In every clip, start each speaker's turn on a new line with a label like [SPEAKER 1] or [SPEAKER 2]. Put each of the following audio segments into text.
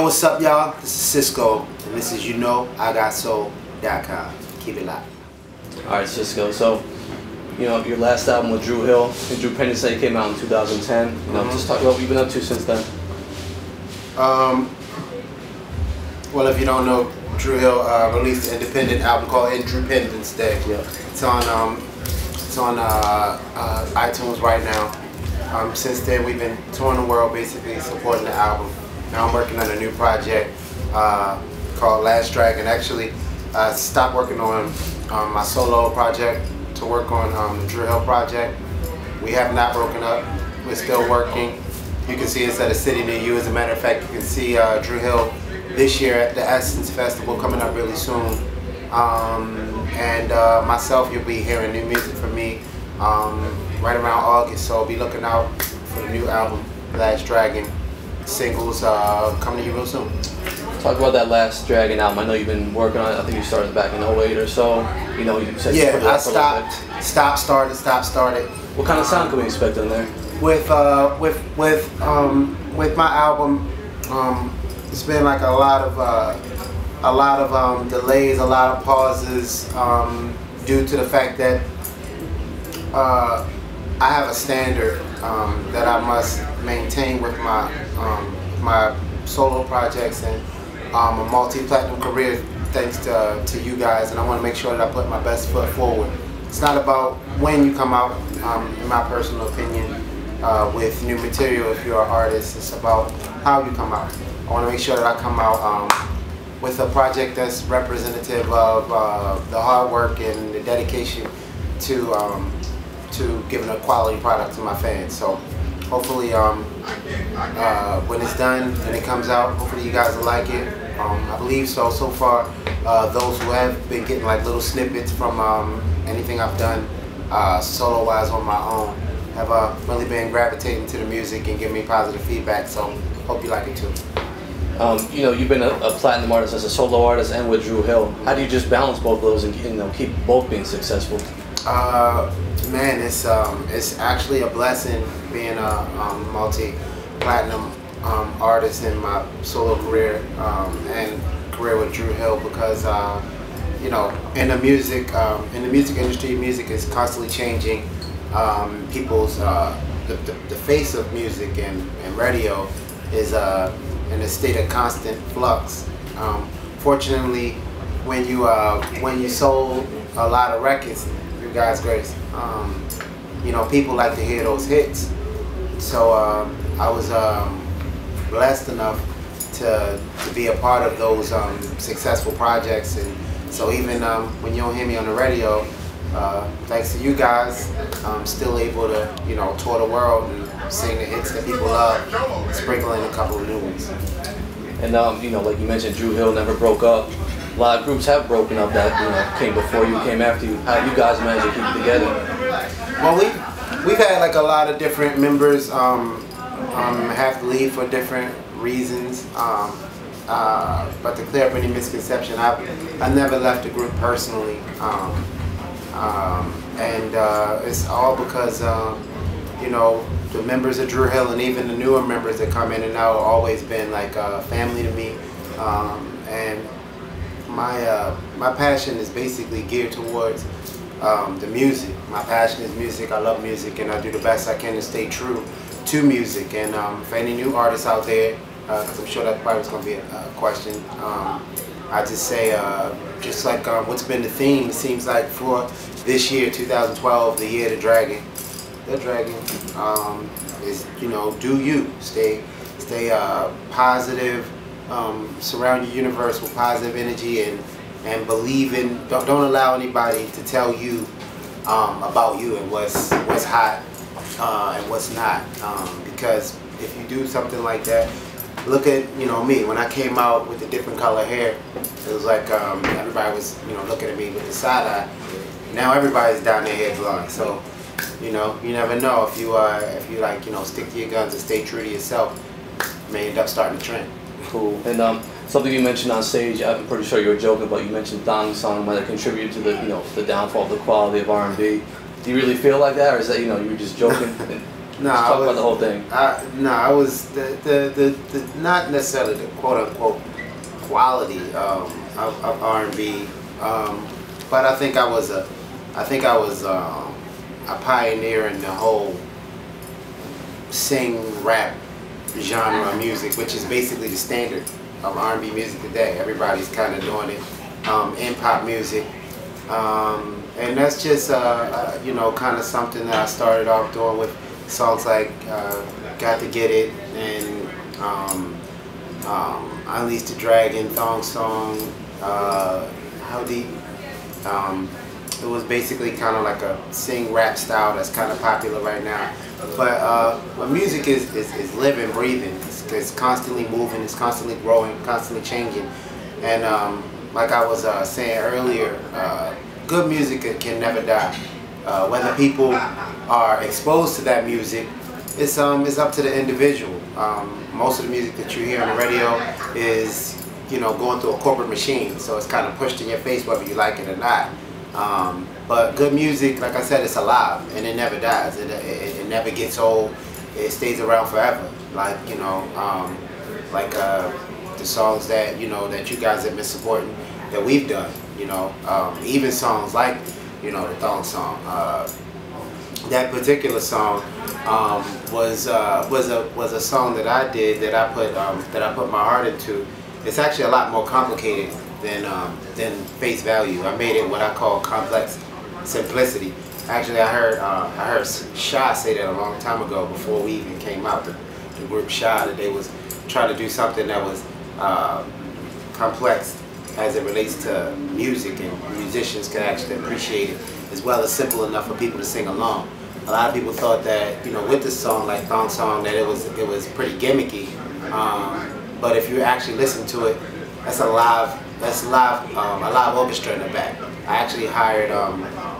[SPEAKER 1] What's up, y'all? This is Sisqo, and this is YouKnowIGotSoul.com. Keep it locked.
[SPEAKER 2] Alright, Sisqo, so, your last album with Dru Hill and Drew Trendsetter came out in 2010. Just talk about what you've been up to since then.
[SPEAKER 1] Well, if you don't know, Dru Hill released an independent album called Independence Day.
[SPEAKER 2] Yeah.
[SPEAKER 1] It's on iTunes right now. Since then, we've been touring the world, basically supporting the album. Now I'm working on a new project called Last Dragon. Actually, I stopped working on my solo project to work on the Dru Hill project. We have not broken up. We're still working. You can see us at a city near you. As a matter of fact, you can see Dru Hill this year at the Essence Festival coming up really soon. And myself, you'll be hearing new music from me right around August. So be looking out for the new album, Last Dragon. Singles coming to you real soon.
[SPEAKER 2] Talk about that Last Dragon album. I know you've been working on it. I think you started back in 08 or so. You said
[SPEAKER 1] yeah, I stopped, started.
[SPEAKER 2] What kind of sound can we expect on there?
[SPEAKER 1] With my album, it's been like a lot of delays, a lot of pauses, due to the fact that I have a standard that I must maintain with my solo projects and a multi-platinum career, thanks to you guys, and I want to make sure that I put my best foot forward. It's not about when you come out, in my personal opinion, with new material if you're an artist. It's about how you come out. I want to make sure that I come out with a project that's representative of the hard work and the dedication to giving a quality product to my fans. So hopefully when it's done and it comes out, hopefully you guys will like it. I believe so. So far, those who have been getting like little snippets from anything I've done solo-wise on my own have really been gravitating to the music and giving me positive feedback. So hope you like it too.
[SPEAKER 2] You've been a platinum artist as a solo artist and with Dru Hill. How do you just balance both of those and keep both being successful?
[SPEAKER 1] Man, it's actually a blessing being a multi-platinum artist in my solo career and career with Dru Hill, because in the music industry, music is constantly changing. People's the face of music and radio is in a state of constant flux. Fortunately, when you sold a lot of records, God's grace, people like to hear those hits. So I was blessed enough to be a part of those successful projects, and so even when you don't hear me on the radio, thanks to you guys, I'm still able to tour the world and sing the hits that people love, sprinkling a couple of new ones.
[SPEAKER 2] And like you mentioned, Dru Hill never broke up. A lot of groups have broken up that came before you, came after you. How do you guys manage to keep it together?
[SPEAKER 1] Well, we've had like a lot of different members have to leave for different reasons. But to clear up any misconception, I never left the group personally, and it's all because the members of Dru Hill and even the newer members that come in and out have always been like family to me, and my passion is basically geared towards the music. My passion is music. I love music, and I do the best I can to stay true to music. And for any new artists out there, because I'm sure that probably was going to be a question, I just say, just like what's been the theme, it seems like for this year, 2012, the year of the dragon. The dragon is, do you. Stay positive. Surround your universe with positive energy, and believe in. Don't allow anybody to tell you about you and what's hot and what's not. Because if you do something like that, look at me when I came out with the different color hair. It was like everybody was looking at me with the side eye. Now everybody's down their heads long. So you never know if you stick to your guns and stay true to yourself. You may end up starting a trend.
[SPEAKER 2] Cool. And something you mentioned on stage, I'm pretty sure you were joking, but you mentioned Dong Song might have contributed to the downfall of the quality of R&B. Do you really feel like that, or is that you were just joking?
[SPEAKER 1] No,
[SPEAKER 2] Just talk about the whole thing.
[SPEAKER 1] No, I was the not necessarily the quote unquote quality of R&B, but I think I was a pioneer in the whole sing rap genre of music, which is basically the standard of R&B music today. Everybody's kind of doing it in pop music, and that's just you know, kind of something that I started off doing with songs like "Got to Get It" and "Unleash the Dragon," "Thong Song," "How Deep." It was basically kind of like a sing rap style that's kind of popular right now. But music is living, breathing. It's constantly moving. It's constantly growing, constantly changing. And like I was saying earlier, good music can never die. Whether people are exposed to that music, it's up to the individual. Most of the music that you hear on the radio is, you know, going through a corporate machine, so it's kind of pushed in your face whether you like it or not. But good music, like I said, it's alive and it never dies. It never gets old. It stays around forever. Like, you know, like the songs that, you know, that you guys have been supporting, that we've done. You know, even songs like, you know, the Thong Song. That particular song was a song that I did, that I put my heart into. It's actually a lot more complicated than face value. I made it what I call complex simplicity. Actually, I heard Shy say that a long time ago, before we even came out, the group Shy, that they was trying to do something that was complex as it relates to music, and musicians can actually appreciate it, as well as simple enough for people to sing along. A lot of people thought that, you know, with this song, like Thong Song, that it was pretty gimmicky. But if you actually listen to it, that's a live orchestra in the back. I actually hired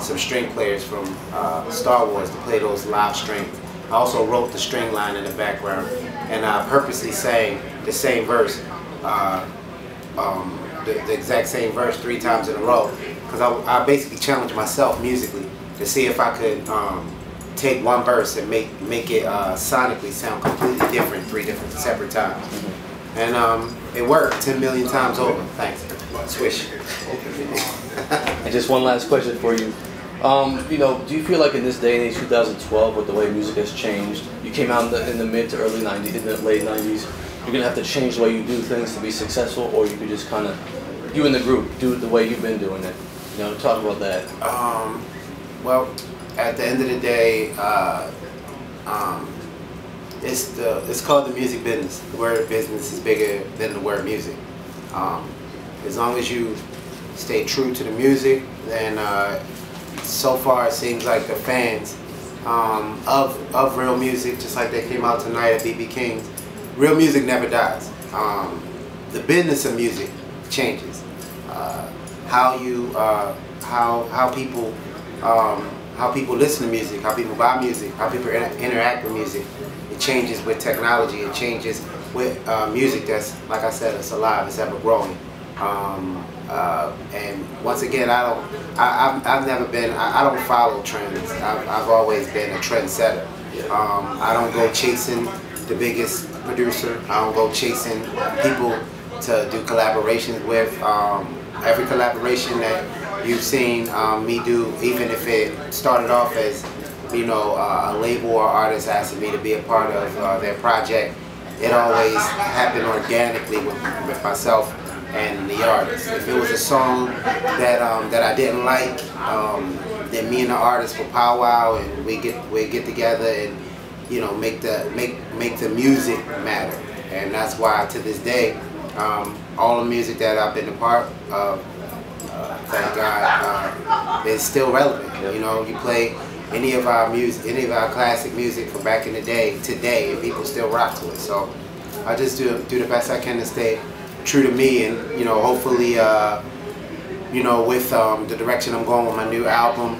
[SPEAKER 1] some string players from Star Wars to play those live strings. I also wrote the string line in the background, and I purposely sang the same verse, the exact same verse 3 times in a row, because I basically challenged myself musically to see if I could take one verse and make it sonically sound completely different 3 different separate times. And it worked 10 million times over. Thanks. Swish.
[SPEAKER 2] And just one last question for you. You know, do you feel like in this day and age, 2012, with the way music has changed, you came out in the mid to early 90s, in the late 90s, you're going to have to change the way you do things to be successful, or you could just kind of, you and the group, do it the way you've been doing it? You know, talk about that.
[SPEAKER 1] Well, at the end of the day, it's called the music business. The word business is bigger than the word music. As long as you stay true to the music, then so far it seems like the fans of real music, just like they came out tonight at BB King's, real music never dies. The business of music changes. How people listen to music, how people buy music, how people interact with music. It changes with technology. It changes with music that's, like I said, it's alive. It's ever growing. And once again, I've never been. I don't follow trends. I've always been a trendsetter. I don't go chasing the biggest producer. I don't go chasing people to do collaborations with. Every collaboration that you've seen me do, even if it started off as, you know, a label or artist asking me to be a part of their project, it always happened organically with myself and the artist. If it was a song that I didn't like, then me and the artist will powwow and we get together and, you know, make the music matter. And that's why to this day, all the music that I've been a part of, thank God, is still relevant. You know, you play any of our music, any of our classic music from back in the day, today, and people still rock to it. So I just do the best I can to stay true to me, and, you know, hopefully, you know, with the direction I'm going with my new album,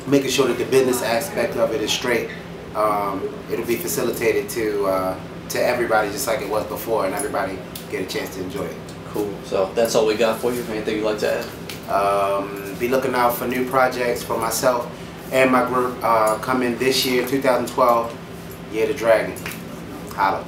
[SPEAKER 1] making sure that the business aspect of it is straight. It'll be facilitated to everybody, just like it was before, and everybody get a chance to enjoy it.
[SPEAKER 2] Cool. So that's all we got for you. Anything you'd like to add?
[SPEAKER 1] Be looking out for new projects for myself and my group coming this year, 2012, Year of the Dragon. Holla.